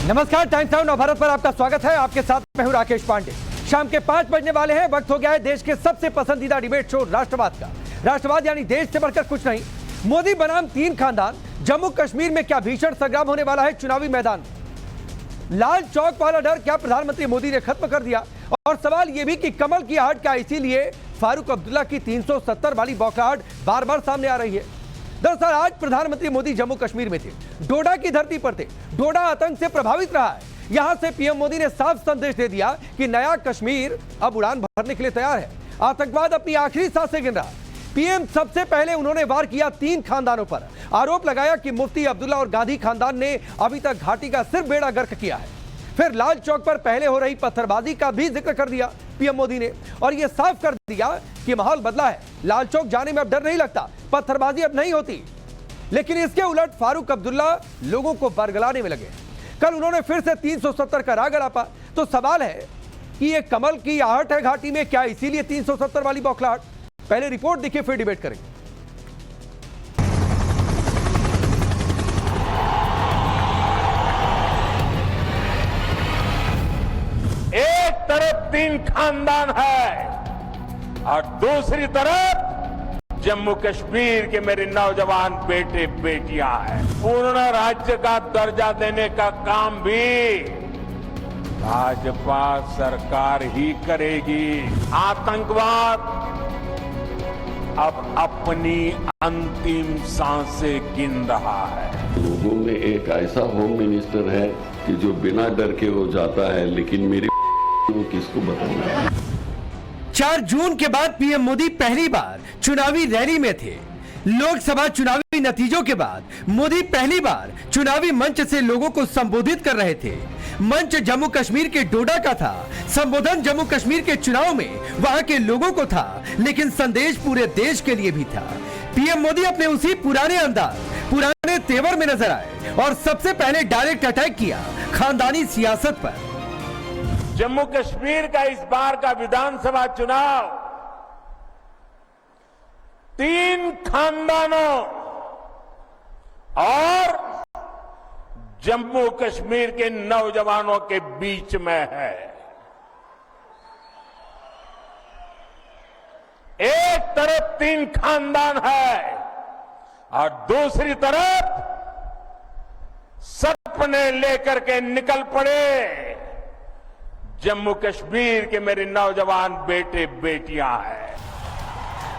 नमस्कार, times now Navbharat पर आपका स्वागत है। आपके साथ मैं हूं राकेश पांडे। शाम के 5 बजने वाले हैं। वक्त हो गया है देश के सबसे पसंदीदा डिबेट शो राष्ट्रवाद का। राष्ट्रवाद यानी देश से बढ़कर कुछ नहीं। मोदी बनाम 3 खानदान। जम्मू कश्मीर में क्या भीषण संग्राम होने वाला है चुनावी मैदान में। लाल चौक वाला डर क्या प्रधानमंत्री मोदी ने खत्म कर दिया। और सवाल यह भी कि कमल की आहट क्या इसीलिए फारूक अब्दुल्ला की 370 वाली बौखलाहट बार बार सामने आ रही है। दरअसल आज प्रधानमंत्री मोदी जम्मू कश्मीर में थे, डोडा की धरती पर थे। डोडा आतंक से प्रभावित रहा है। यहां से पीएम मोदी ने साफ संदेश दे दिया कि नया कश्मीर अब उड़ान भरने के लिए तैयार है। आतंकवाद अपनी आखिरी सांसें गिन रहा। पीएम सबसे पहले उन्होंने वार किया 3 खानदानों पर। आरोप लगाया कि मुफ्ती अब्दुल्ला और गांधी खानदान ने अभी तक घाटी का सिर्फ बेड़ा गर्क किया है। फिर लाल चौक पर पहले हो रही पत्थरबाजी का भी जिक्र कर दिया पीएम मोदी ने और यह साफ कर दिया कि माहौल बदला है। लाल चौक जाने में अब डर नहीं लगता, पत्थरबाजी अब नहीं होती। लेकिन इसके उलट फारूक अब्दुल्ला लोगों को बरगलाने में लगे। कल उन्होंने फिर से 370 का राग अलापा। तो सवाल है कि यह कमल की आहट है घाटी में, क्या इसीलिए 370 वाली बौखलाहट। पहले रिपोर्ट देखिए फिर डिबेट करेंगे। एक तरफ 3 खानदान है और दूसरी तरफ जम्मू कश्मीर के मेरे नौजवान बेटे बेटियां हैं। पूर्ण राज्य का दर्जा देने का काम भी भाजपा सरकार ही करेगी। आतंकवाद अब अपनी अंतिम सांसें गिन रहा है। लोगों में एक ऐसा होम मिनिस्टर है कि जो बिना डर के हो जाता है, लेकिन मेरी वो किसको बताऊंगा। 4 जून के बाद पीएम मोदी पहली बार चुनावी रैली में थे। लोकसभा चुनावी नतीजों के बाद मोदी पहली बार चुनावी मंच से लोगों को संबोधित कर रहे थे। मंच जम्मू कश्मीर के डोडा का था। संबोधन जम्मू कश्मीर के चुनाव में वहां के लोगों को था, लेकिन संदेश पूरे देश के लिए भी था। पीएम मोदी अपने उसी पुराने अंदाज, पुराने तेवर में नजर आए और सबसे पहले डायरेक्ट अटैक किया खानदानी सियासत पर। जम्मू कश्मीर का इस बार का विधानसभा चुनाव 3 खानदानों और जम्मू कश्मीर के नौजवानों के बीच में है। एक तरफ 3 खानदान है और दूसरी तरफ सपने लेकर के निकल पड़े जम्मू कश्मीर के मेरे नौजवान बेटे बेटियां हैं।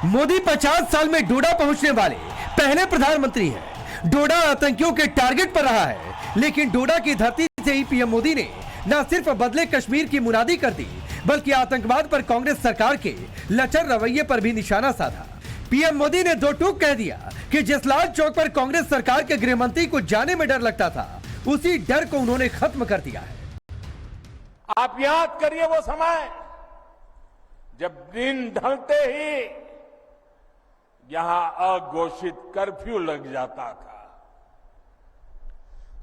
मोदी 50 साल में डोडा पहुंचने वाले पहले प्रधानमंत्री हैं। डोडा आतंकियों के टारगेट पर रहा है, लेकिन डोडा की धरती से ही पीएम मोदी ने न सिर्फ बदले कश्मीर की मुनादी कर दी, बल्कि आतंकवाद पर कांग्रेस सरकार के लचर रवैये पर भी निशाना साधा। पीएम मोदी ने 2 टूक कह दिया कि जिस लाल चौक पर कांग्रेस सरकार के गृह मंत्री को जाने में डर लगता था, उसी डर को उन्होंने खत्म कर दिया है। आप याद करिए वो समय जब दिन ढलते ही यहां अघोषित कर्फ्यू लग जाता था।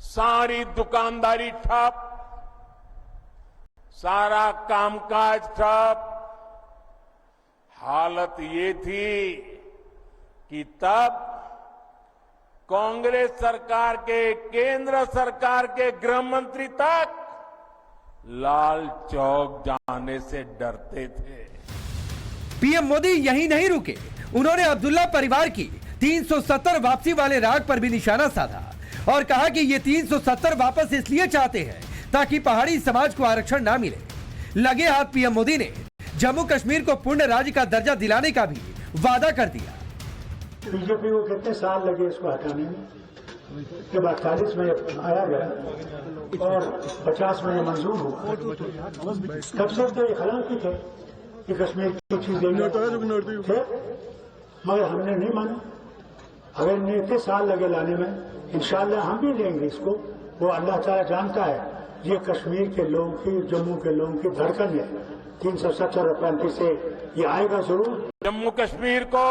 सारी दुकानदारी ठप, सारा कामकाज ठप। हालत ये थी कि तब कांग्रेस सरकार के, केंद्र सरकार के गृह मंत्री तक लाल चौक जाने से डरते थे। पीएम मोदी यहीं नहीं रुके। उन्होंने अब्दुल्ला परिवार की 370 वापसी वाले राग पर भी निशाना साधा और कहा कि ये 370 वापस इसलिए चाहते हैं ताकि पहाड़ी समाज को आरक्षण ना मिले। लगे हाथ पीएम मोदी ने जम्मू कश्मीर को पूर्ण राज्य का दर्जा दिलाने का भी वादा कर दिया। बीजेपी को कितने साल लगे इसको हटाने में। जब 48 में आया गया और 50 में मंजूर हुआ, तब से तो ये ख्याल की थे कि कश्मीर की चीज देंगे, मगर हमने नहीं माना। अगर इन्हें इतने साल लगे लाने में, इंशाल्लाह हम भी लेंगे इसको। वो अल्लाह ताला जानता है ये कश्मीर के लोगों की, जम्मू के लोगों की धड़कन है। 370 और 35 से ये आएगा जरूर। जम्मू कश्मीर को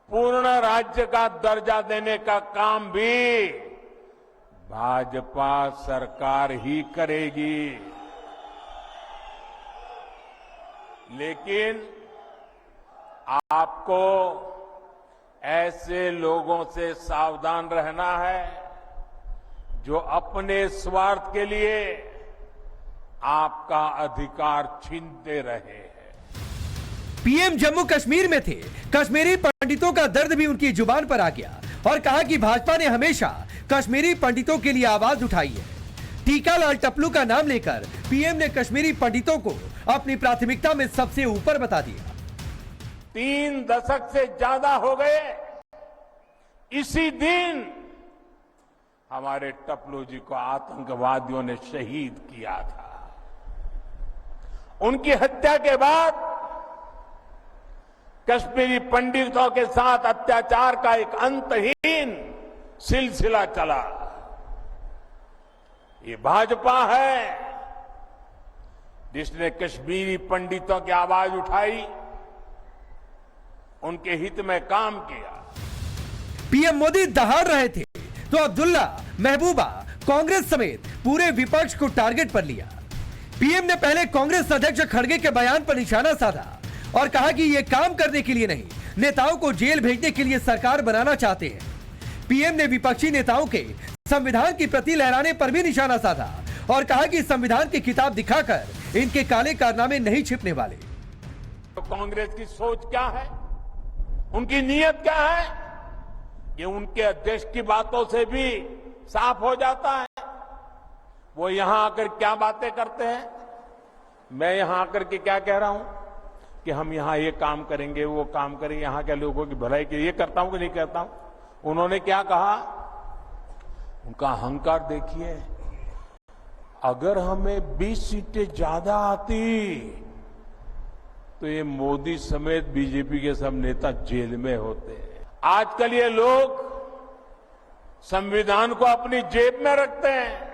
पूर्ण राज्य का दर्जा देने का काम भी भाजपा सरकार ही करेगी। लेकिन आपको ऐसे लोगों से सावधान रहना है जो अपने स्वार्थ के लिए आपका अधिकार छीनते रहे हैं। पीएम जम्मू कश्मीर में थे। कश्मीरी पंडितों का दर्द भी उनकी जुबान पर आ गया और कहा कि भाजपा ने हमेशा कश्मीरी पंडितों के लिए आवाज उठाई है। टीकालाल टपलू का नाम लेकर पीएम ने कश्मीरी पंडितों को अपनी प्राथमिकता में सबसे ऊपर बता दिया। 3 दशक से ज्यादा हो गए इसी दिन हमारे टपलू जी को आतंकवादियों ने शहीद किया था। उनकी हत्या के बाद कश्मीरी पंडितों के साथ अत्याचार का एक अंतहीन सिलसिला चला। ये भाजपा है जिसने कश्मीरी पंडितों की आवाज उठाई, उनके हित में काम किया। पीएम मोदी दहाड़ रहे थे तो अब्दुल्ला, महबूबा, कांग्रेस समेत पूरे विपक्ष को टारगेट पर लिया। पीएम ने पहले कांग्रेस अध्यक्ष खड़गे के बयान पर निशाना साधा और कहा कि ये काम करने के लिए नहीं, नेताओं को जेल भेजने के लिए सरकार बनाना चाहते हैं। पीएम ने विपक्षी नेताओं के संविधान की प्रति लहराने पर भी निशाना साधा और कहा कि संविधान की किताब दिखाकर इनके काले कारनामे नहीं छिपने वाले। तो कांग्रेस की सोच क्या है, उनकी नीयत क्या है, ये उनके अध्यक्ष की बातों से भी साफ हो जाता है। वो यहां आकर क्या बातें करते हैं, मैं यहां आकर के क्या कह रहा हूं कि हम यहां ये काम करेंगे, वो काम करेंगे, यहां के लोगों की भलाई के लिए करता हूं कि नहीं करता हूं। उन्होंने क्या कहा, उनका अहंकार देखिए, अगर हमें 20 सीटें ज्यादा आती तो ये मोदी समेत बीजेपी के सब नेता जेल में होते। आजकल ये लोग संविधान को अपनी जेब में रखते हैं।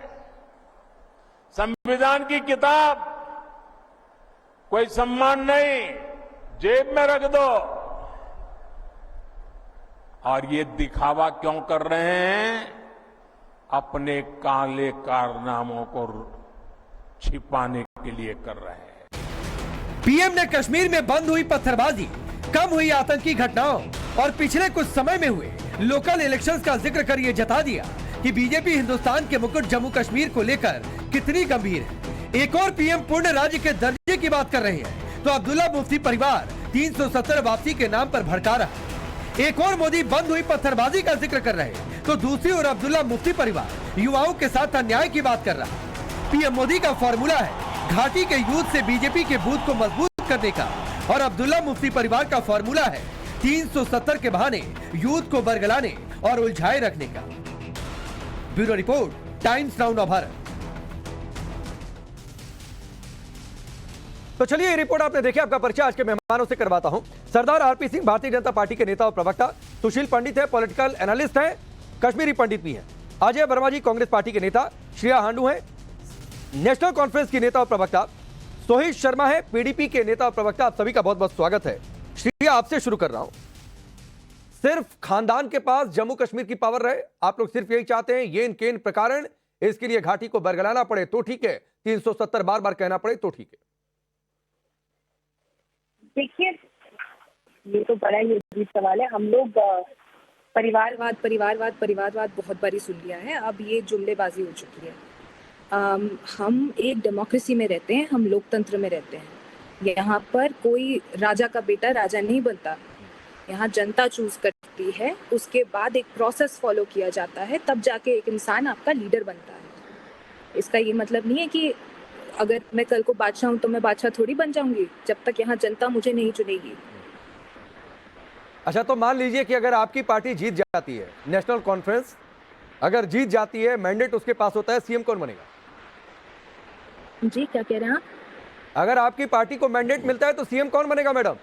संविधान की किताब कोई सम्मान नहीं, जेब में रख दो। और ये दिखावा क्यों कर रहे हैं, अपने काले कारनामों को छिपाने के लिए कर रहे हैं। पीएम ने कश्मीर में बंद हुई पत्थरबाजी, कम हुई आतंकी घटनाओं और पिछले कुछ समय में हुए लोकल इलेक्शंस का जिक्र कर ये जता दिया कि बीजेपी हिंदुस्तान के मुकुट जम्मू कश्मीर को लेकर कितनी गंभीर है। एक और पीएम पूर्ण राज्य के दर्जे की बात कर रहे हैं तो अब्दुल्ला मुफ्ती परिवार 370 वापसी के नाम पर भड़का रहा। एक और मोदी बंद हुई पत्थरबाजी का जिक्र कर रहे तो दूसरी ओर अब्दुल्ला मुफ्ती परिवार युवाओं के साथ अन्याय की बात कर रहा। पीएम मोदी का फॉर्मूला है घाटी के यूथ से बीजेपी के बूथ को मजबूत करने का और अब्दुल्ला मुफ्ती परिवार का फॉर्मूला है 370 के बहाने यूथ को बरगलाने और उलझाए रखने का। Bureau report, times now Bharat. तो चलिए, ये रिपोर्ट आपने देखी। आपका परिचय आज के मेहमानों से करवाता हूं। सरदार आरपी सिंह भारतीय जनता पार्टी के नेता और प्रवक्ता, सुशील पंडित है, पॉलिटिकल एनालिस्ट हैं, कश्मीरी पंडित भी हैं। अजय वर्मा जी कांग्रेस पार्टी के नेता, श्रेया हांडू हैं नेशनल कॉन्फ्रेंस की नेता और प्रवक्ता, सोहित शर्मा है पीडीपी के नेता और प्रवक्ता। आप सभी का बहुत बहुत स्वागत है। श्रेया, आपसे शुरू कर रहा हूं। सिर्फ खानदान के पास जम्मू कश्मीर की पावर रहे, आप लोग सिर्फ यही चाहते हैं, ये इनके प्रकरण, इसके लिए घाटी को बरगलाना पड़े तो ठीक है, 370 बार बार कहना पड़े तो ठीक है। देखिए, ये तो बड़ा ही अजीब सवाल है। हम लोग परिवारवाद बहुत बारी सुन लिया है, अब ये जुमलेबाजी हो चुकी है। हम एक डेमोक्रेसी में रहते हैं, हम लोकतंत्र में रहते हैं। यहाँ पर कोई राजा का बेटा राजा नहीं बनता, यहाँ जनता चूज करती है, उसके बाद एक प्रोसेस फॉलो किया जाता है, तब जाके एक इंसान आपका लीडर बनता है। इसका ये मतलब नहीं है कि अगर मैं कल को बादशाह हूं तो मैं बादशाह थोड़ी बन जाऊंगी जब तक यहाँ जनता मुझे नहीं चुनेगी। अच्छा, तो मान लीजिए कि अगर आपकी पार्टी जीत जाती है, नेशनल कॉन्फ्रेंस अगर जीत जाती है, मैंडेट उसके पास होता है, सीएम कौन बनेगा? जी, क्या कह रहे हैं आप? अगर आपकी पार्टी को मैंडेट मिलता है तो सीएम कौन बनेगा मैडम?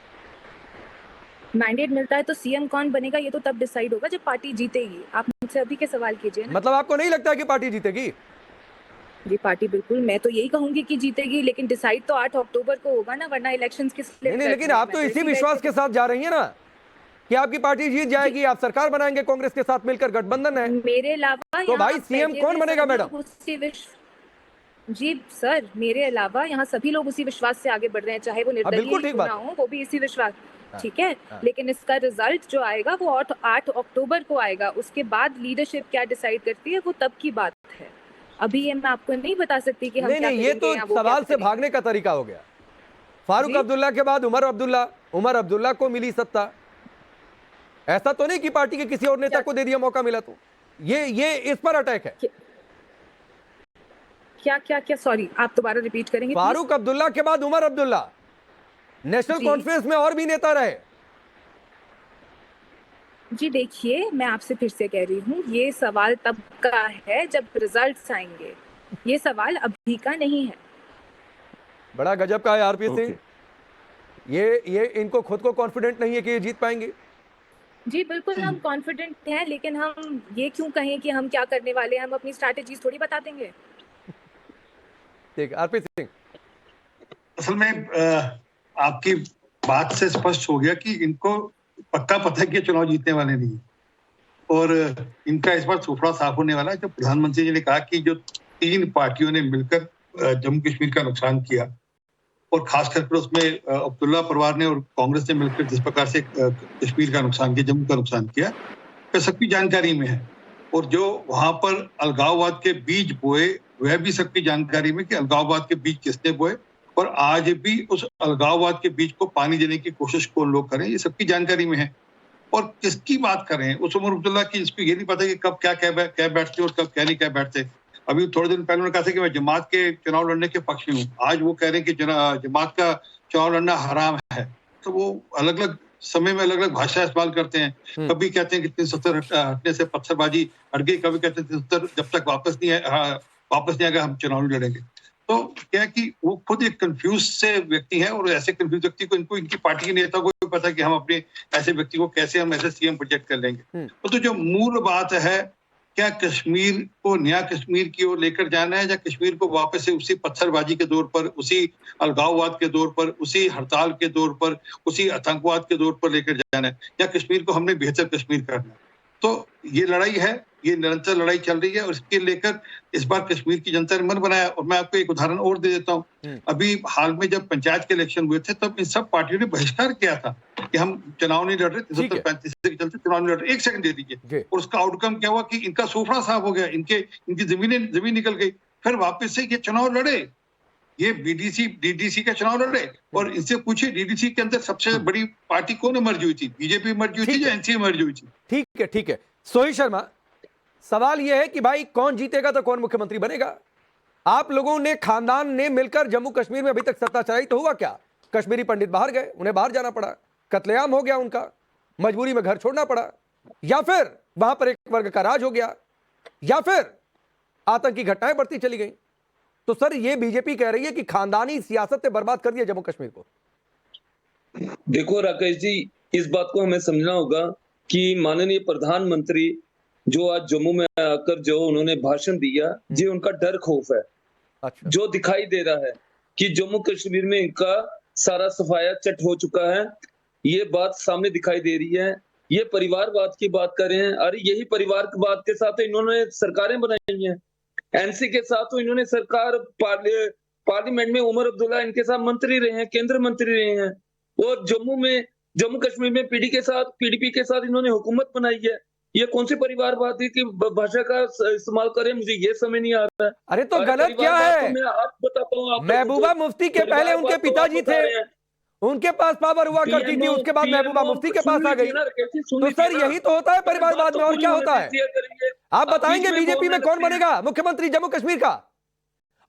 मैंडेट मिलता है तो सीएम कौन बनेगा ये तो तब डिसाइड होगा जब पार्टी जीतेगी। आप मुझसे अभी के सवाल कीजिए ना। मतलब आपको नहीं लगता है कि पार्टी जीतेगी? जी, पार्टी बिल्कुल, मैं तो यही कहूंगी कि जीतेगी, लेकिन डिसाइड तो 8 अक्टूबर को होगा ना, वरना इलेक्शंस किस लिए? नहीं, लेकिन आप तो इसी विश्वास के साथ जा रही है ना कि आपकी पार्टी जीत जाएगी, आप सरकार बनाएंगे कांग्रेस के साथ मिलकर, गठबंधन है। मेरे अलावा तो भाई सीएम कौन बनेगा मैडम? जी सर, मेरे अलावा यहाँ सभी लोग उसी विश्वास से आगे बढ़ रहे हैं, चाहे वो बिल्कुल निर्दलीय ठीक क्यों बात ना हो, वो भी इसी विश्वास। हाँ, ठीक है, हाँ। लेकिन इसका रिजल्ट जो आएगा वो 8 अक्टूबर को आएगा। उसके बाद लीडरशिप क्या डिसाइड करती है वो तब की बात है। अभी ये मैं आपको नहीं बता सकती कि हम नहीं क्या नहीं, ये करेंगे तो या वो क्या सवाल से करेंगे। भागने का तरीका हो गया। फारूक जी? अब्दुल्ला के बाद उमर अब्दुल्ला को मिली सत्ता। ऐसा तो नहीं कि पार्टी के किसी और नेता को दे दिया मौका मिला। तो ये इस पर अटैक है। क्या सॉरी, आप दोबारा रिपीट करेंगे प्लीज? फारूक अब्दुल्ला के बाद उमर अब्दुल्ला नेशनल जी। कॉन्फ्रेंस में और भी नेता रहे। जी देखिए, मैं आपसे फिर से कह रही हूँ, ये सवाल तब का है जब रिजल्ट्स आएंगे, ये सवाल अभी का नहीं है। बड़ा गजब का है आरपी सिंह। ये इनको खुद को कॉन्फिडेंट नहीं है कि ये जीत पाएंगे। जी बिल्कुल, हम कॉन्फिडेंट हैं, लेकिन हम ये क्यों कहें कि हम क्या करने वाले हैं? हम अपनी स्ट्रैटेजीज थोड़ी बता देंगे। ठीक है आरपी सिंह। असल में आपकी बात से स्पष्ट हो गया कि इनको पक्का पता है कि चुनाव जीतने वाले नहीं है, और इनका इस बार सुफड़ा साफ होने वाला है। जब प्रधानमंत्री जी ने कहा कि जो 3 पार्टियों ने मिलकर जम्मू कश्मीर का नुकसान किया, और खास करके उसमें अब्दुल्ला परिवार ने और कांग्रेस ने मिलकर जिस प्रकार से कश्मीर का नुकसान किया, जम्मू का नुकसान किया, वह सबकी जानकारी में है। और जो वहां पर अलगाववाद के बीज बोए, वह भी सबकी जानकारी में कि अलगाववाद के बीज किसने बोए, और आज भी उस अलगाववाद के बीज को पानी देने की कोशिश कौन लोग करें, ये सबकी जानकारी में है। और किसकी बात करें, उस उमर अब्दुल्ला की, जिसको ये नहीं पता कि कब क्या कह बैठते और कब क्या नहीं कह बैठते। अभी थोड़े दिन पहले उन्होंने कहा था कि मैं जमात के चुनाव लड़ने के पक्ष में हूँ, आज वो कह रहे हैं कि जमात का चुनाव लड़ना हराम है। तो वो अलग अलग समय में अलग अलग भाषा इस्तेमाल करते हैं। कभी कहते हैं कि 370 हटने से पत्थरबाजी हट गई, कभी कहते हैं 370 जब तक वापस नहीं आएगा हम चुनाव नहीं लड़ेंगे। तो क्या है कि वो खुद एक कंफ्यूज से व्यक्ति है, और ऐसे कंफ्यूज व्यक्ति को इनको इनकी पार्टी के नेता को भी पता है कि हम अपने ऐसे व्यक्ति को कैसे हम ऐसे सीएम प्रोजेक्ट कर लेंगे। तो जो मूल बात है, क्या कश्मीर को नया कश्मीर की ओर लेकर जाना है, या कश्मीर को वापस से उसी पत्थरबाजी के दौर पर, उसी अलगाववाद के दौर पर, उसी हड़ताल के दौर पर, उसी आतंकवाद के दौर पर लेकर जाना है, या कश्मीर को हमने बेहतर कश्मीर करना है? तो ये लड़ाई है, ये निरंतर लड़ाई चल रही है, और इसके लेकर इस बार कश्मीर की जनता ने मन बनाया। और मैं आपको एक उदाहरण और दे देता हूँ। अभी हाल में जब पंचायत के इलेक्शन हुए थे, तब इन सब पार्टियों ने बहिष्कार किया था कि हम चुनाव नहीं लड़ रहे, 335 के चलते चुनाव नहीं लड़ रहे। एक सेकंड दे दीजिए। और उसका आउटकम क्या हुआ कि इनका सोफड़ा साफ हो गया, इनकी जमीन निकल गई। फिर वापस से ये चुनाव लड़े, ये डीडीसी का चुनाव लड़े, और इनसे पूछिए डीडीसी के अंदर सबसे बड़ी पार्टी कौन मर्ज हुई थी? बीजेपी मर्ज हुई थी या एनसीए मर्ज हुई थी? ठीक है सोही शर्मा, सवाल यह है कि भाई कौन जीतेगा तो कौन मुख्यमंत्री बनेगा? आप लोगों ने, खानदान ने मिलकर जम्मू कश्मीर में अभी तक सत्ता चलाई, तो हुआ क्या? कश्मीरी पंडित बाहर गए, उन्हें बाहर जाना पड़ा, कत्लेआम हो गया उनका, मजबूरी में घर छोड़ना पड़ा, या फिर वहां पर एक वर्ग का राज हो गया, या फिर आतंकी घटनाएं बढ़ती चली गई। तो सर ये बीजेपी कह रही है कि खानदानी सियासत ने बर्बाद कर दिया जम्मू कश्मीर को। देखो राकेश जी, इस बात को हमें समझना होगा कि माननीय प्रधानमंत्री जो आज जम्मू में आकर जो उन्होंने भाषण दिया, ये उनका डर खौफ है। अच्छा। जो दिखाई दे रहा है कि जम्मू कश्मीर में इनका सारा सफाया चट हो चुका है, ये बात सामने दिखाई दे रही है। ये परिवारवाद की बात कर रहे हैं, अरे यही परिवारवाद के साथ इन्होंने सरकारें बनाई हैं। एनसी के साथ तो इन्होंने सरकार, पार्लियामेंट में उमर अब्दुल्ला इनके साथ मंत्री रहे हैं, केंद्रीय मंत्री रहे हैं, और जम्मू कश्मीर में पीडीपी के साथ इन्होंने हुकूमत बनाई है। ये कौन सी परिवारवादी की भाषा का इस्तेमाल करें, मुझे ये समझ नहीं आ रहा है। अरे तो गलत क्या है? मैं आप बताता हूँ, महबूबा मुफ्ती के पहले उनके पिताजी थे, उनके पास पावर हुआ करती थी, उसके बाद महबूबा मुफ्ती के पास आ गई। तो सर यही तो होता है परिवारवाद में, और क्या होता है? आप बताएंगे बीजेपी में कौन बनेगा मुख्यमंत्री जम्मू कश्मीर का,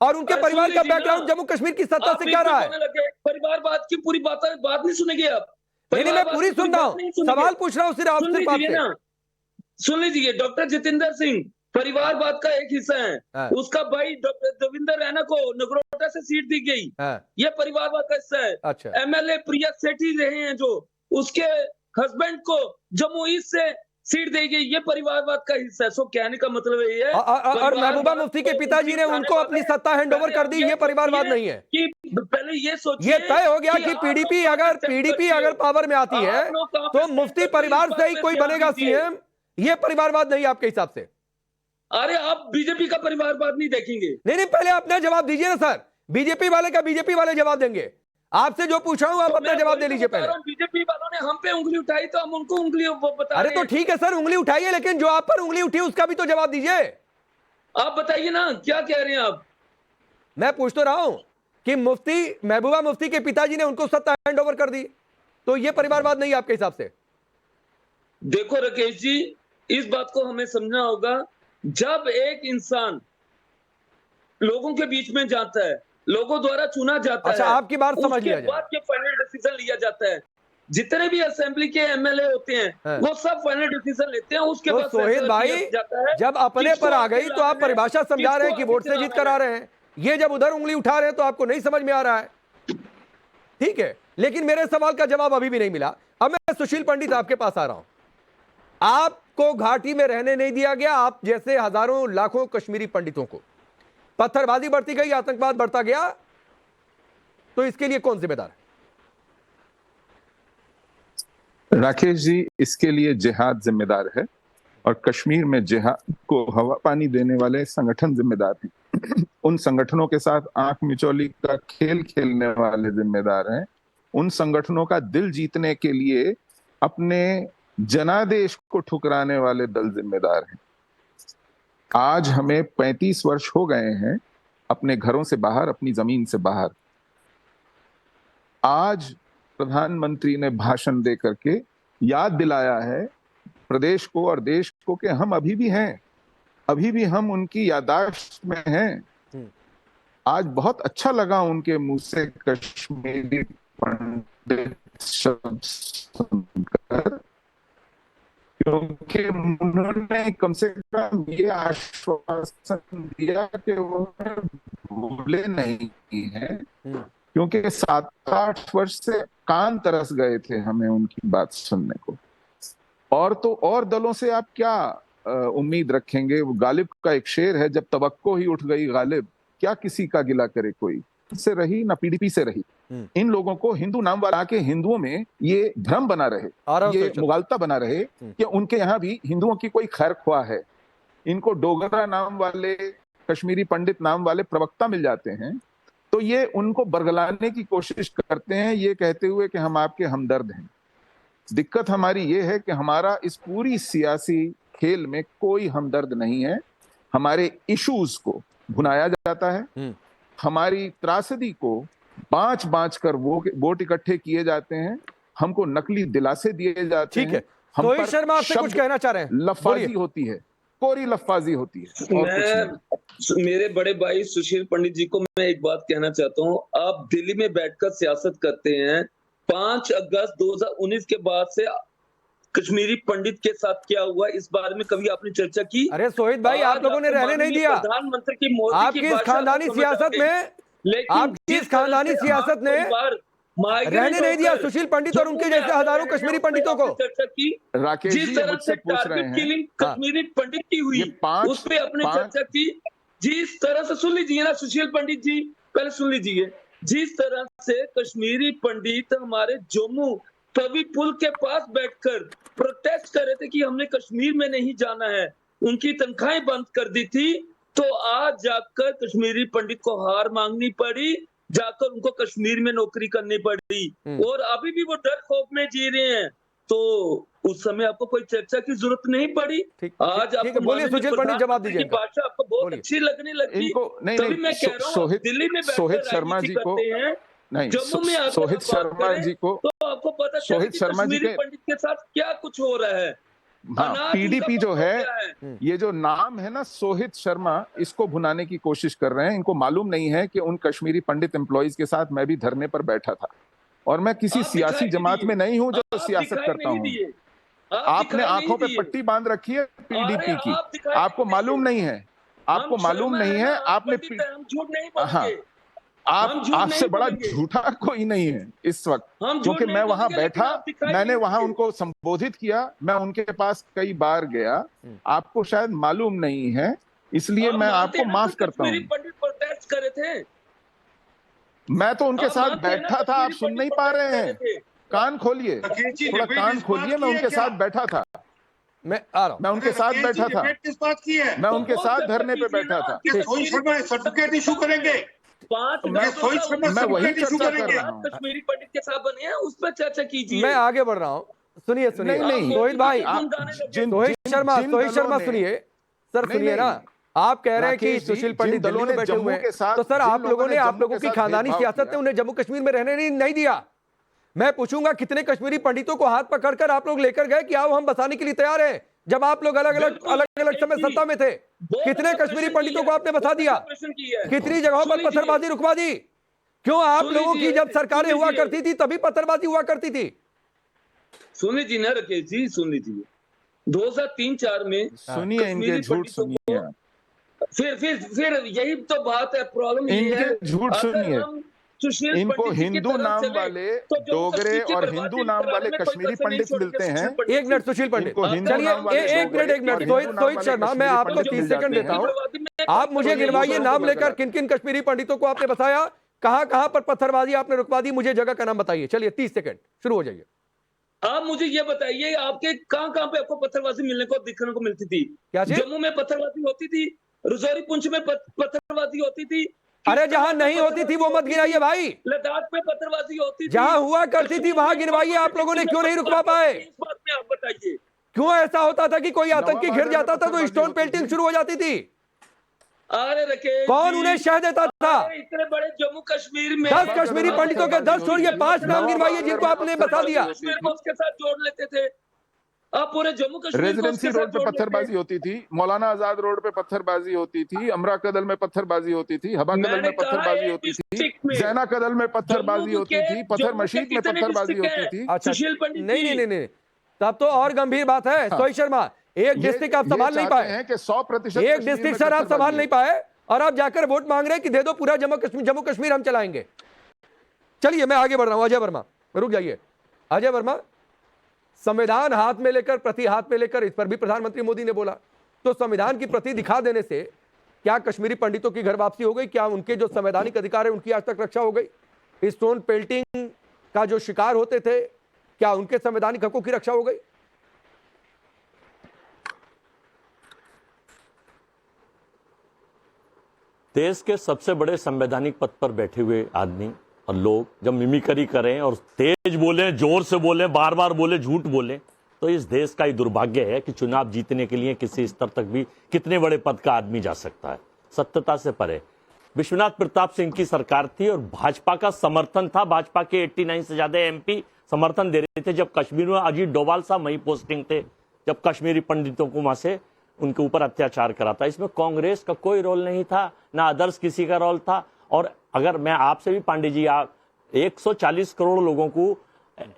और उनके परिवार का बैकग्राउंड जम्मू कश्मीर की सत्ता से क्या रहा है? परिवारवाद की पूरी बात नहीं सुनेंगे आप? नहीं, मैं पूरी सुन रहा हूँ, सवाल पूछ रहा हूँ सिर्फ आपसे। सुन लीजिए, डॉक्टर जितेंद्र सिंह परिवारवाद का एक हिस्सा है। उसका भाई देविंदर रैना को नगरोटा से सीट दी गई, ये परिवारवाद का हिस्सा है। अच्छा। एमएलए प्रिया सेठी रहे हैं, जो उसके हस्बैंड को जम्मू ईस्ट से सीट दी गई, ये परिवारवाद का हिस्सा है। सो कहने का मतलब ये है, और महबूबा मुफ्ती के पिताजी ने उनको अपनी सत्ता हैंडओवर कर दी, ये परिवारवाद नहीं है कि पहले ये सोचिए, ये तय हो गया कि पीडीपी अगर पावर में आती है तो मुफ्ती परिवार से ही कोई बनेगा सीएम, ये परिवारवाद नहीं आपके हिसाब से? अरे आप बीजेपी का परिवारवाद नहीं देखेंगे। नहीं, पहले अपना जवाब दीजिए ना सर। बीजेपी वाले का बीजेपी वाले जवाब देंगे। आपसे जो पूछा हूं आप अपना जवाब दे लीजिए पहले। बीजेपी वालों ने हम पे उंगली उठाई तो हम उनको उंगली बता अरे रहे तो हैं। ठीक है सर, उंगली उठाइए, लेकिन जो आप पर उंगली उठी उसका भी तो जवाब दीजिए। आप बताइए ना क्या कह रहे हैं आप। मैं पूछ तो रहा हूं कि मुफ्ती महबूबा मुफ्ती के पिताजी ने उनको सत्ता हैंड ओवर कर दी, तो यह परिवारवाद नहीं आपके हिसाब से? देखो राकेश जी, इस बात को हमें समझना होगा, जब एक इंसान लोगों के बीच में जाता है, लोगों द्वारा चुना जाता अच्छा, है, आपकी बात समझ लिया उसके जाए। बाद ये फाइनल डिसीजन लिया जाता है। जितने भी असेंबली के एमएलए होते हैं, हाँ। वो सब फाइनल डिसीजन लेते हैं। उसके तो बाद सोहेल फैसला भाई, किया जाता है जब अपने किसको पर आ आगे गई तो आप लाना है, परिभाषा समझा रहे हैं कि किसको वोट से आगे जीत चलाना कर आ है। रहे हैं। ये जब उधर उंगली उठा रहे हैं तो आपको नहीं समझ में आ रहा है। ठीक है, लेकिन मेरे सवाल का जवाब अभी भी नहीं मिला। अब मैं सुशील पंडित आपके पास आ रहा हूं। आपको घाटी में रहने नहीं दिया गया, आप जैसे हजारों लाखों कश्मीरी पंडितों को। पत्थरबाजी बढ़ती गई, आतंकवाद बढ़ता गया, तो इसके लिए कौन जिम्मेदार है? राकेश जी, इसके लिए जिहाद जिम्मेदार है और कश्मीर में जिहाद को हवा पानी देने वाले संगठन जिम्मेदार हैं। उन संगठनों के साथ आंख मिचौली का खेल खेलने वाले जिम्मेदार हैं। उन संगठनों का दिल जीतने के लिए अपने जनादेश को ठुकराने वाले दल जिम्मेदार हैं। आज हमें 35 वर्ष हो गए हैं अपने घरों से बाहर, अपनी जमीन से बाहर। आज प्रधानमंत्री ने भाषण दे करके याद दिलाया है प्रदेश को और देश को कि हम अभी भी हैं, अभी भी हम उनकी याददाश्त में हैं। आज बहुत अच्छा लगा उनके मुंह से कश्मीरी पंडित शब्द सुनकर, क्योंकि उन्होंने कम से कम ये आश्वासन दिया कि वो भूले नहीं हैं, क्योंकि 7-8 वर्ष से कान तरस गए थे हमें उनकी बात सुनने को। और तो और दलों से आप क्या उम्मीद रखेंगे? वो गालिब का एक शेर है, जब तवक्को ही उठ गई गालिब, क्या किसी का गिला करे कोई। से रही ना पीडीपी से रही। इन लोगों को हिंदू नाम वाला के हिंदुओं में ये भ्रम बना रहे, ये मुगालता बना रहे कि उनके यहाँ भी हिंदुओं की कोई खैर ख्वाह है। इनको डोगरा नाम वाले, कश्मीरी पंडित नाम वाले प्रवक्ता मिल जाते हैं, तो ये उनको बरगलाने की कोशिश करते हैं, ये कहते हुए कि हम आपके हमदर्द हैं। दिक्कत हमारी ये है कि हमारा इस पूरी सियासी खेल में कोई हमदर्द नहीं है। हमारे इश्यूज को भुनाया जाता है, हमारी त्रासदी को बांच कर वोट इकट्ठे किए जाते हैं, हमको नकली दिलासे दिए जाते हैं। सोहेल शर्मा आपसे कुछ कहना चाह रहे हैं? लफ्फाजी होती है, कोरी लफ्फाजी होती है। मैं मेरे बड़े भाई सुशील पंडित जी को मैं एक बात कहना चाहता हूँ। आप दिल्ली में बैठकर सियासत करते हैं। 5 अगस्त 2019 के बाद से कश्मीरी पंडित के साथ क्या हुआ, इस बारे में कभी आपने चर्चा की? अरे सोहित भाई, आप लोगों ने रहने नहीं दिया। प्रधानमंत्री की मोदी आपकी इस खानदानी सियासत में, आपकी इस खानदानी सियासत ने रहने नहीं दिया सुशील पंडित और उनके जैसे हजारों कश्मीरी पंडितों को। चर्चा की राकेश जी, जिस तरह से पूछ रहे हैं कश्मीरी पंडित की हुई, उस पर अपने चर्चा की। जिस तरह से, सुन लीजिए ना सुशील पंडित जी, पहले सुन लीजिए। जिस तरह से कश्मीरी पंडित हमारे जम्मू तवी पुल के पास बैठकर प्रोटेस्ट कर रहे थे कि हमने कश्मीर में नहीं जाना है, उनकी तनख्वाहें बंद कर दी थी, तो आज जाकर कश्मीरी पंडित को हार मांगनी पड़ी, जाकर उनको कश्मीर में नौकरी करनी पड़ी, और अभी भी वो डर खौफ में जी रहे हैं। तो उस समय आपको कोई चर्चा की जरूरत नहीं पड़ी। आज आपको बोलिए सुशील पंडित, जवाब दीजिए। भाषा आपको बहुत अच्छी लगने लगी। तभी मैं कह रहा हूँ, दिल्ली में सोहित शर्मा जी को नहीं, जम्मू में सोहित शर्मा जी को, तो आपको पता चले कि कश्मीरी पंडित के साथ क्या कुछ हो रहा है। हाँ, पीडीपी जो है, ये जो नाम है ना सोहित शर्मा, इसको भुनाने की कोशिश कर रहे हैं। इनको मालूम नहीं है कि उन कश्मीरी पंडित एम्प्लॉइज के साथ मैं भी धरने पर बैठा था, और मैं किसी सियासी जमात में नहीं हूं जो सियासत करता हूं। आपने आंखों पे पट्टी बांध रखी है पीडीपी की, आपको मालूम नहीं है, आपको मालूम नहीं है। आपने हाँ, आपसे बड़ा झूठा कोई नहीं है इस वक्त, क्योंकि मैं वहां बैठा, मैंने वहां उनको संबोधित किया, मैं उनके पास कई बार गया। आपको शायद मालूम नहीं है, इसलिए मैं आपको माफ करता हूं। प्रोटेस्ट करे थे, मैं तो उनके साथ बैठा था, आप सुन नहीं पा रहे हैं? कान खोलिए, थोड़ा कान खोलिए, मैं उनके साथ बैठा था। मैं आ रहा हूँ। मैं उनके साथ बैठा था, डिबेट किस बात की है? मैं उनके साथ धरने पे बैठा था। क्या रोहित शर्मा सर्टिफिकेट इशू करेंगे? मैं वही चर्चा कर रहा हूँ। कश्मीरी पंडित के साथ बने हैं, उस पर चर्चा कीजिए। मैं आगे बढ़ रहा हूँ, सुनिए सुनिए। नहीं, रोहित भाई, रोहित शर्मा सुनिए सर, सुनिए ना। आप कह रहे हैं कि सुशील पंडित दिल्ली में बैठे हुए हैं, तो सर आप लोगों ने, आप लोगों की खानदानी सियासत ने उन्हें जम्मू कश्मीर में रहने नहीं दिया। मैं पूछूंगा कितने कश्मीरी पंडितों को हाथ पकड़कर आप लोग लेकर गए कि आओ हम बसाने के लिए तैयार हैं, जब आप लोग अलग अलग समय सत्ता में थे? कितने कश्मीरी पंडितों को आपने बसा दिया? कितनी जगहों पर पत्थरबाजी रुकवा दी? क्यों आप लोगों की जब सरकारें हुआ करती थी तभी पत्थरबाजी हुआ करती थी? सुन लीजिए ना राकेश जी, सुन लीजिए। 2003-4 में सुनिए इनके झूठ, सुनिए फिर यही तो बात है, प्रॉब्लम ये है। इनके झूठ सुनिए। इनको हिंदू नाम वाले, डोगरे और हिंदू नाम वाले कश्मीरी पंडित मिलते हैं। एक मिनट सुशील पंडित, चलिए एक मिनट रोहित शर्मा, मैं आपको 30 सेकंड देता हूं। आप मुझे गिनवाइए नाम लेकर किन किन कश्मीरी पंडितों को आपने बताया, कहां कहां पर पत्थरबाजी आपने रुकवा दी, मुझे जगह का नाम बताइए। चलिए 30 सेकंड शुरू हो जाइए। आप मुझे ये बताइए, आपके कहां पे आपको पत्थरबाजी मिलने को दिखने को मिलती थी? क्या चीज? जम्मू में पत्थरबाजी होती थी, रजौरी पुंछ में पत्थरबाजी होती थी। अरे जहां नहीं होती थी वो मत गिनाइए भाई, लद्दाख में पत्थरबाजी होती थी, जहां हुआ करती थी वहां गिनवाइए। आप लोगों ने क्यों नहीं रुकवा पाए? इस बात में आप बताइए। क्यों ऐसा होता था कि कोई आतंकी घिर जाता था तो स्टोन पेल्टिंग शुरू हो जाती थी? अरे रकेश, कौन उन्हें शह देता था? इतने बड़े जम्मू कश्मीर में 10 कश्मीरी पंडितों के 10 छोड़िए, 5 नाम गिनवाइए जिनको आपने बता दिया। कश्मीर को उसके साथ जोड़ लेते थे आप, पूरे जम्मू कश्मीर को रेजिडेंसी उसके रोड साथ पे जोड़ पत्थरबाजी होती थी, मौलाना आजाद रोड पे पत्थरबाजी होती थी, अमरा कदल में पत्थरबाजी होती थी, हबा कदल में पत्थरबाजी होती थी, जैना कदल में पत्थरबाजी होती थी, पत्थर मशीद में पत्थरबाजी होती थी। अच्छा, सुशील पंडित नहीं, तब तो और गंभीर बात है। सोई शर्मा, एक डिस्ट्रिक्ट आप संभाल नहीं पाए, कि 100% एक डिस्ट्रिक्ट सर आप संभाल नहीं पाए, और आप जाकर वोट मांग रहे हैं कि दे दो पूरा जम्मू कश्मीर हम चलाएंगे। चलिए मैं आगे बढ़ रहा हूं। अजय वर्मा, रुक जाइए। अजय वर्मा, संविधान हाथ में लेकर, प्रति हाथ में लेकर, इस पर भी प्रधानमंत्री मोदी ने बोला, तो संविधान की प्रति दिखा देने से क्या कश्मीरी पंडितों की घर वापसी हो गई? क्या उनके जो संवैधानिक अधिकार है उनकी आज तक रक्षा हो गई? स्टोन पेल्टिंग का जो शिकार होते थे, क्या उनके संवैधानिक हकों की रक्षा हो गई? देश के सबसे बड़े संवैधानिक पद पर बैठे हुए आदमी और लोग जब मिमिक्री करें और तेज बोले, जोर से बोले, बार बार बोले, झूठ बोले, तो इस देश का ही दुर्भाग्य है कि चुनाव जीतने के लिए किसी स्तर तक भी कितने बड़े पद का आदमी जा सकता है, सत्यता से परे। विश्वनाथ प्रताप सिंह की सरकार थी और भाजपा का समर्थन था, भाजपा के 89 से ज्यादा एमपी समर्थन दे रहे थे। जब कश्मीर में अजीत डोभाल साहब वही पोस्टिंग थे, जब कश्मीरी पंडितों को वहां से उनके ऊपर अत्याचार करा था। इसमें कांग्रेस का कोई रोल नहीं था, ना अदर्स किसी का रोल था। और अगर मैं आपसे भी पांडे जी, आप 140 करोड़ लोगों को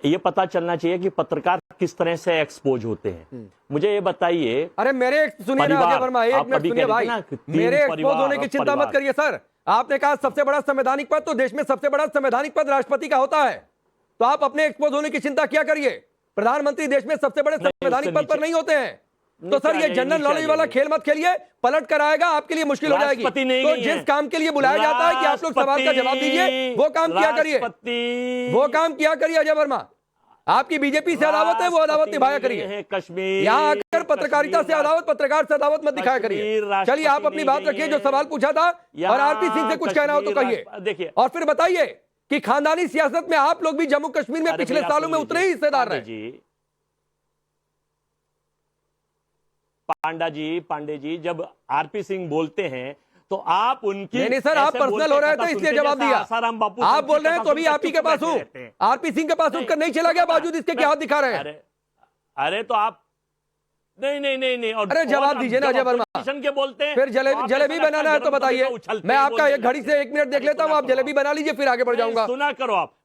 ये पता चलना चाहिए कि पत्रकार किस तरह से एक्सपोज होते हैं। मुझे ये बताइए। अरे मेरे सुनिए ना अजय वर्मा, एक मिनट सुनिए भाई, मेरे एक्सपोज होने की चिंता मत करिए सर। आपने कहा सबसे बड़ा संवैधानिक पद, तो देश में सबसे बड़ा संवैधानिक पद राष्ट्रपति का होता है, तो आप अपने एक्सपोज होने की चिंता क्या करिए? प्रधानमंत्री देश में सबसे बड़े संवैधानिक पद पर नहीं होते हैं। तो सर ये जनरल नॉलेज वाला खेल मत खेलिए, पलट कर आएगा, आपके लिए मुश्किल हो जाएगी। तो जिस काम के लिए बुलाया जाता है कि आप लोग सवाल का जवाब दीजिए, वो काम किया करिए, वो काम किया करिए। अजय वर्मा, आपकी बीजेपी से अदावत है, वो अदावत निभाया करिए। कश्मीर यहाँ आकर पत्रकारिता से अदावत, पत्रकार से अदावत मत दिखाया करिए। चलिए आप अपनी बात रखिए, जो सवाल पूछा था, और आरपी सिंह से कुछ कहना हो तो कहिए। देखिए, और फिर बताइए कि खानदानी सियासत में आप लोग भी जम्मू कश्मीर में पिछले सालों में उतने ही हिस्सेदार रहे। पांडे जी, जब आरपी सिंह बोलते हैं तो आप उनकी नहीं सर, आप पर्सनल हो रहे थे इसलिए जवाब दिया। आप बोल रहे हैं तो भी आप ही के पास हूं, आरपी सिंह के पास उत्तर नहीं चला गया, बावजूद इसके क्या हाथ दिखा रहे हैं? अरे तो आप नहीं। और अरे जवाब दीजिए ना अजय वर्मा, के बोलते हैं। फिर जलेबी बनाना है तो बताइए, मैं आपका एक घड़ी से 1 मिनट देख लेता हूं, आप जलेबी बना लीजिए, फिर आगे बढ़ जाऊंगा। सुना करो आप।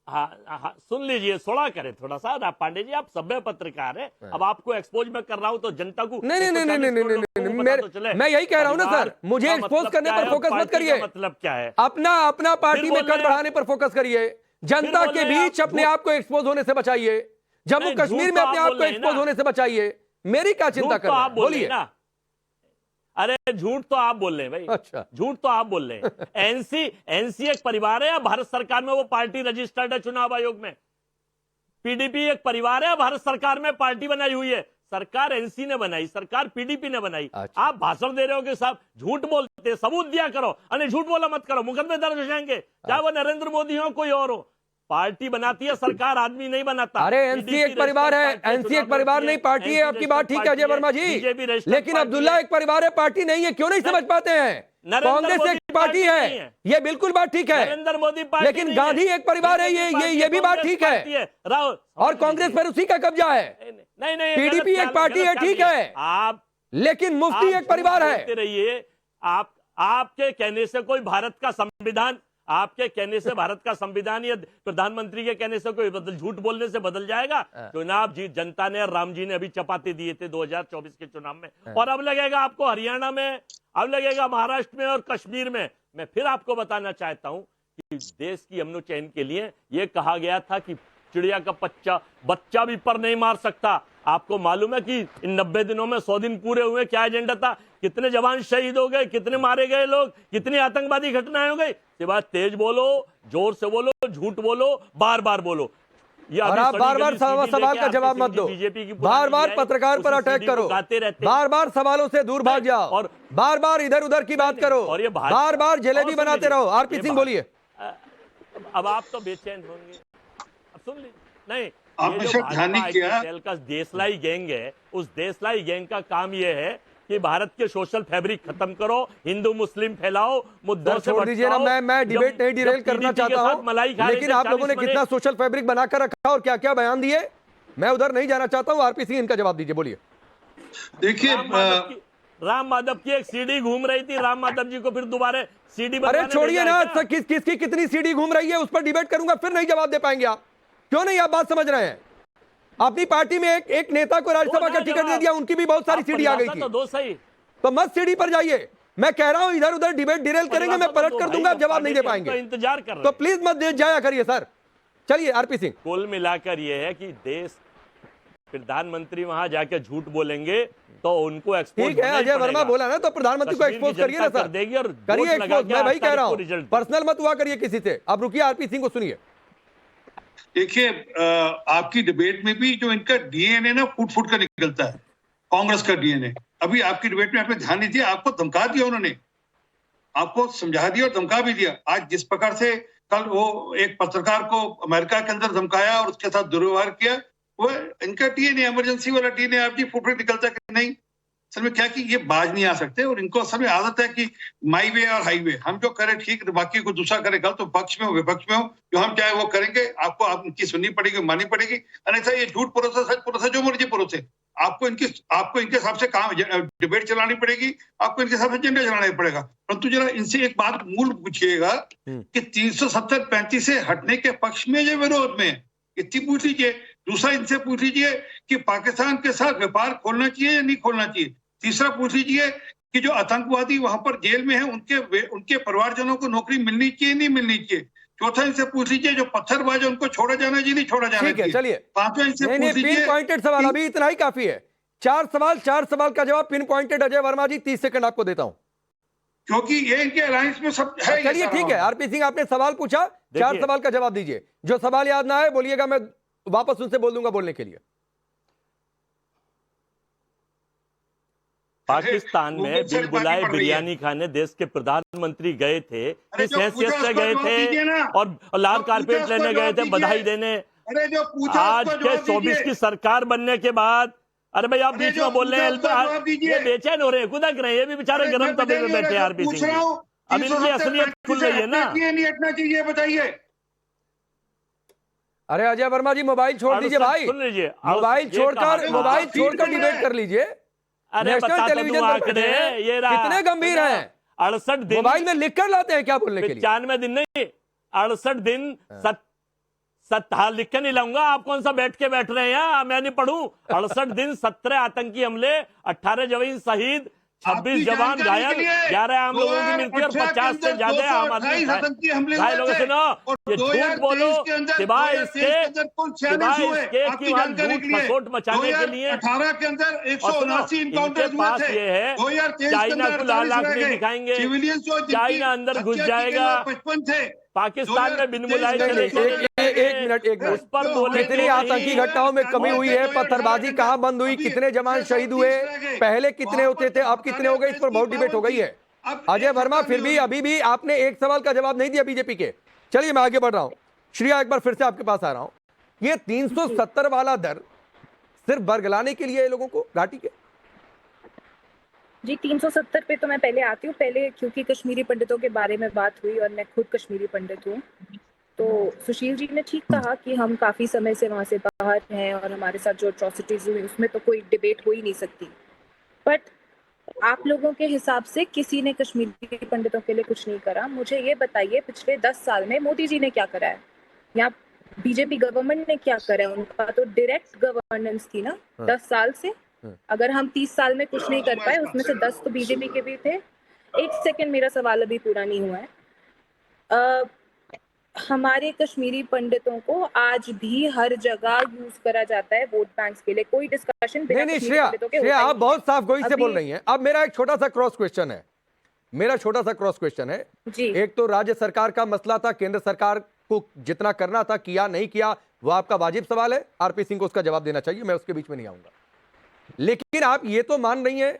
हाँ, सुन लीजिए, थोड़ा करें थोड़ा सा। आप पांडे जी, आप सभ्य पत्रकार है, अब आपको एक्सपोज में कर रहा हूं तो जनता को नहीं, मैं यही कह रहा हूं ना सर, मुझे एक्सपोज करने पर फोकस मत करिए। मतलब क्या है? अपना पार्टी में कद बढ़ाने पर फोकस करिए, जनता के बीच अपने आप को एक्सपोज होने से बचाइए, जम्मू कश्मीर में अपने आप को एक्सपोज होने से बचाइए। मेरी क्या चिंता कर रहे हैं, बोलिए ना। अरे झूठ तो आप बोल रहे हैं भाई। अच्छा, झूठ तो आप बोल रहे हैं। एनसी एक परिवार है या भारत सरकार में वो पार्टी रजिस्टर्ड है चुनाव आयोग में? पीडीपी एक परिवार है, भारत सरकार में पार्टी बनाई हुई है, सरकार एनसी ने बनाई, सरकार पीडीपी ने बनाई। अच्छा। आप भाषण दे रहे हो कि साहब झूठ बोलते, सबूत दिया करो, अरे झूठ बोला मत करो, मुकदमे दर्ज हो जाएंगे, चाहे वो नरेंद्र मोदी हो कोई और हो। पार्टी बनाती है सरकार, आदमी नहीं बनाता। अरे एनसी एक परिवार है, एनसी एक परिवार नहीं पार्टी है। आपकी बात ठीक है अजय वर्मा जी, लेकिन अब्दुल्ला एक परिवार है, पार्टी नहीं है। क्यों नहीं समझ पाते हैं? कांग्रेस एक पार्टी है, ये बिल्कुल बात ठीक है, नरेंद्र मोदी पार्टी, लेकिन गांधी एक परिवार है, ये भी बात ठीक है। और कांग्रेस पर उसी का कब्जा है। नहीं, पीडीपी एक पार्टी है, ठीक है, आप लेकिन मुफ्ती एक परिवार है। रहिए आप, आपके कहने से कोई भारत का संविधान, आपके कहने से भारत का संविधान या प्रधानमंत्री के कहने से कोई झूठ बोलने से बदल जाएगा? चुनाव जीत जनता ने और राम जी ने अभी चपाते दिए थे 2024 के चुनाव में, और अब लगेगा आपको हरियाणा में, अब लगेगा महाराष्ट्र में और कश्मीर में। मैं फिर आपको बताना चाहता हूं कि देश की अमनो चैन के लिए यह कहा गया था कि चिड़िया का बच्चा भी पर नहीं मार सकता। आपको मालूम है कि इन 90 दिनों में 100 दिन पूरे हुए, क्या एजेंडा था, कितने जवान शहीद हो गए, कितने मारे गए लोग, कितनी आतंकवादी घटनाएं हो गई। सिवाय तेज बोलो, जोर से बोलो, झूठ बोलो, बार बार बोलो। और आप बार बार सवाल का जवाब मत दो, बार बार पत्रकार पर अटैक करो, बार बार सवालों से दूर भाग जाओ, और बार बार इधर उधर की बात करो, और ये बार बार जलेबी बनाते रहो। आरपी सिंह बोलिए। अब आप तो बेचैन होंगे, अब सुन लीजिए। नहीं, आपने सिर्फ ध्यान नहीं किया, का देशलाई गैंग है, उस देशलाई गैंग का काम यह है कि भारत के सोशल फैब्रिक खत्म करो, हिंदू मुस्लिम फैलाओ, मुद्दों से छोड़ दीजिए ना। मैं डिबेट नहीं डिरेल करना चाहता हूं, लेकिन आप लोगों ने कितना सोशल फैब्रिक बनाकर रखा और क्या क्या बयान दिए, मैं उधर नहीं जाना चाहता हूं। आरपी सिंह इनका जवाब दीजिए, बोलिए। देखिए राम माधव की एक सीडी घूम रही थी, राम माधव जी को फिर दोबारा सीडी, अरे छोड़िए ना, किसकी कितनी सीडी घूम रही है उस पर डिबेट करूंगा, फिर नहीं जवाब दे पाएंगे आप। क्यों नहीं आप बात समझ रहे हैं? अपनी पार्टी में एक नेता को राज्यसभा का टिकट दे दिया, उनकी भी बहुत सारी सीढ़ी आ गई थी, तो मत सीढ़ी पर जाइए। मैं कह रहा हूं इधर उधर डिबेट डिरेल करेंगे, मैं पलट कर दूंगा, आप जवाब नहीं दे पाएंगे, इंतजार कर, तो प्लीज मत जाया करिए सर। चलिए आरपी सिंह। कुल मिलाकर यह है कि देश, प्रधानमंत्री वहां जाके झूठ बोलेंगे तो उनको एक्सपोज, ठीक है अजय वर्मा बोला ना, तो प्रधानमंत्री को एक्सपोज करिए ना सर, करिए एक्सपोज। मैं वही कह रहा हूं, पर्सनल मत हुआ करिए किसी से। अब रुकिए, आरपी सिंह को सुनिए। देखिए आपकी डिबेट में भी जो इनका डीएनए ना फूट फूट कर निकलता है, कांग्रेस का डीएनए। अभी आपकी डिबेट में आपने ध्यान नहीं दिया, आपको धमका दिया उन्होंने, आपको समझा दिया और धमका भी दिया। आज जिस प्रकार से कल वो एक पत्रकार को अमेरिका के अंदर धमकाया और उसके साथ दुर्व्यवहार किया, वो इनका डीएनए, इमरजेंसी वाला डीएनए। आप जी फूट फूट निकलता है कि नहीं? असल में क्या कि ये बाज नहीं आ सकते, और इनको असल में आदत है कि माई वे और हाईवे, हम जो करें ठीक, बाकी को दूसरा करे गलत, तो पक्ष में हो विपक्ष में हो, जो हम चाहे वो करेंगे, आपको उनकी सुननी पड़ेगी, माननी पड़ेगी। अन्यथा ये झूठ परोसा, सच परोसा, जो मर्जी परोसे, आपको इनके हिसाब से काम डिबेट चलानी पड़ेगी, आपको इनके हिसाब से एजेंडा चलाना पड़ेगा। परंतु जरा इनसे एक बात मूल पूछिएगा कि 370-35 से हटने के पक्ष में जो विरोध में है, इतनी पूछ लीजिए। दूसरा इनसे पूछ लीजिए कि पाकिस्तान के साथ व्यापार खोलना चाहिए या नहीं खोलना चाहिए। तीसरा पूछ लीजिए कि जो आतंकवादी वहां पर जेल में हैं, उनके परिवारजनों को नौकरी मिलनी चाहिए नहीं मिलनी चाहिए। चौथा इनसे पूछ लीजिए जो पत्थरबाज है उनको छोड़ा जाना चाहिए नहीं छोड़ा जाना चाहिए। चलिए पांचवा इनसे पूछ लीजिए, पिन पॉइंटेड सवाल, अभी इतना ही काफी है। 4 सवाल का जवाब पिन पॉइंटेड। अजय वर्मा जी 30 सेकंड आपको देता हूं, क्योंकि ये इनके अलायंस में सब है। चलिए ठीक है, आरपी सिंह आपने सवाल पूछा, 4 सवाल का जवाब दीजिए। जो सवाल याद ना आए बोलिएगा, मैं वापस उनसे बोल दूंगा बोलने के लिए। पाकिस्तान में बिन बुलाए बिरयानी खाने देश के प्रधानमंत्री गए थे, किस हैसियत से गए थे, और लाल कारपेट लेने गए थे, बधाई देने। आज के 24 की सरकार बनने के बाद, अरे भाई आप बीच में बोल रहे हैं, ये बेचैन हो रहे हैं, कुदक रहे हैं, ये भी बेचारे गर्म तबे में बैठे। आरपी सिंह अब इनकी असलियत खुल रही है ना। बताइए। अरे अजय वर्मा जी मोबाइल छोड़ दीजिए भाई, सुन लीजिए, मोबाइल छोड़कर डिबेट कर लीजिए। अरे नेशनल टेलीविजन पर ये कितने गंभीर हैं, 68 दिन मोबाइल में लिख कर लाते हैं क्या बोलने के लिए? 95 दिन नहीं, 68 दिन लिख के नहीं लाऊंगा। आप कौन सा बैठ रहे हैं यहाँ, मैं नहीं पढ़ूं। 68 दिन, 17 आतंकी हमले, 18 जवान शहीद, 26 जवान घायल, 11 आम लोगों की मृत्यु और 50 से ज्यादा आम आदमी घायल हो गए। सुनो, ये झूठ बोलो सिवाय इसके कि वहां झूठ खसोट मचाने के लिए। 18 के अंदर 179 इनकाउंटर हुए थे। ये है चाइना को लाल आंख नहीं दिखाएंगे, चाइना अंदर घुस जाएगा, 55 थे। पाकिस्तान में बिन बुलाए चले एक उस पर बोले कितनी तो आतंकी नहीं। घटनाओं में कमी हुई है, पत्थरबाजी कहां बंद हुई, कितने जवान शहीद हुए, पहले कितने होते थे अब कितने हो गए, इस पर बहुत डिबेट हो गई है। अजय वर्मा फिर भी अभी भी आपने एक सवाल का जवाब नहीं दिया बीजेपी के। चलिए मैं आगे बढ़ रहा हूं, श्रिया एक बार फिर से आपके पास आ रहा हूं। ये 370 वाला दर सिर्फ बरगलाने के लिए है लोगों को घाटी के? जी 370 पे तो मैं पहले आती हूँ, पहले क्योंकि कश्मीरी पंडितों के बारे में बात हुई और मैं खुद कश्मीरी पंडित हूँ, तो सुशील जी ने ठीक कहा कि हम काफी समय से वहां से बाहर हैं और हमारे साथ जो अट्रॉसिटीज हुई उसमें तो कोई डिबेट हो ही नहीं सकती। बट आप लोगों के हिसाब से किसी ने कश्मीरी पंडितों के लिए कुछ नहीं करा। मुझे ये बताइए पिछले 10 साल में मोदी जी ने क्या करा है या बीजेपी गवर्नमेंट ने क्या करा है? उनका तो डायरेक्ट गवर्नेंस थी ना 10 साल से। अगर हम 30 साल में कुछ नहीं कर पाए, उसमें से 10 तो बीजेपी के भी थे। एक सेकंड, मेरा सवाल अभी पूरा नहीं हुआ है। हमारे कश्मीरी पंडितों को आज भी हर जगह यूज करा जाता है वोट बैंक्स के लिए, कोई डिस्कशन नहीं श्रेया आप बहुत साफ गोई से बोल रही हैं। अब मेरा एक छोटा सा क्रॉस क्वेश्चन है, जी। एक तो राज्य सरकार का मसला था, केंद्र सरकार को जितना करना था किया नहीं किया, वो आपका वाजिब सवाल है, आरपी सिंह को उसका जवाब देना चाहिए, मैं उसके बीच में नहीं आऊंगा। लेकिन आप ये तो मान रही हैं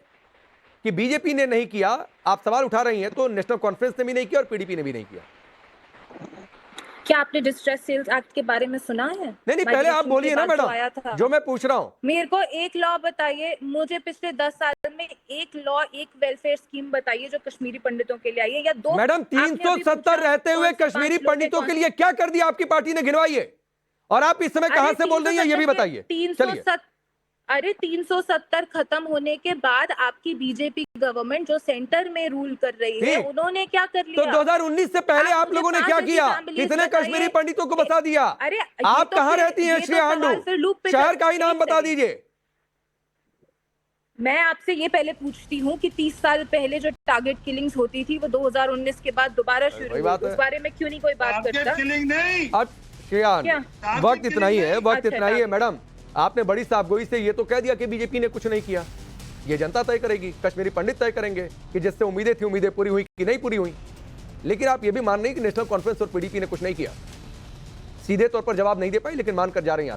कि बीजेपी ने नहीं किया, आप सवाल उठा रही हैं तो नेशनल कॉन्फ्रेंस ने भी नहीं किया और पीडीपी ने भी नहीं किया। क्या आपने डिस्ट्रेस सेल्स एक्ट के बारे में सुना है? नहीं पहले आप बोलिए ना मैडम, जो मैं पूछ रहा हूं। मेरे को एक लॉ बताइए, मुझे पिछले 10 साल में एक लॉ, एक वेलफेयर स्कीम बताइए जो कश्मीरी पंडितों के लिए आई है, या दो। मैडम 370 रहते हुए कश्मीरी पंडितों के लिए क्या कर दिया आपकी पार्टी ने, गिनवाइए। और आप इस समय कहां से बोल रही हैं ये भी बताइए। 370 खत्म होने के बाद आपकी बीजेपी गवर्नमेंट जो सेंटर में रूल कर रही है, उन्होंने क्या कर लिया? तो 2019 से पहले आप लोगों ने क्या किया? कितने कश्मीरी पंडितों को बता दिया? अरे आप कहां रहती हैं श्री आंडू? शहर का ही नाम बता दीजिए। मैं आपसे ये पहले पूछती हूँ कि 30 साल पहले जो टारगेट किलिंग्स होती थी वो 2019 के बाद दोबारा शुरू हुई, उस बारे में क्यों नहीं कोई बात करता? नहीं, वक्त इतना ही है, मैडम आपने बड़ी साफगोई से ये तो कह दिया कि बीजेपी ने कुछ नहीं किया। ये जनता तय करेगी, कश्मीरी पंडित तय करेंगे कि जिससे उम्मीदें थी उम्मीदें पूरी हुई कि नहीं पूरी हुई। लेकिन आप ये भी मान रही कि नेशनल कॉन्फ्रेंस और पीडीपी ने कुछ नहीं किया। सीधे तौर पर जवाब नहीं दे पाई लेकिन मानकर जा रही हैं।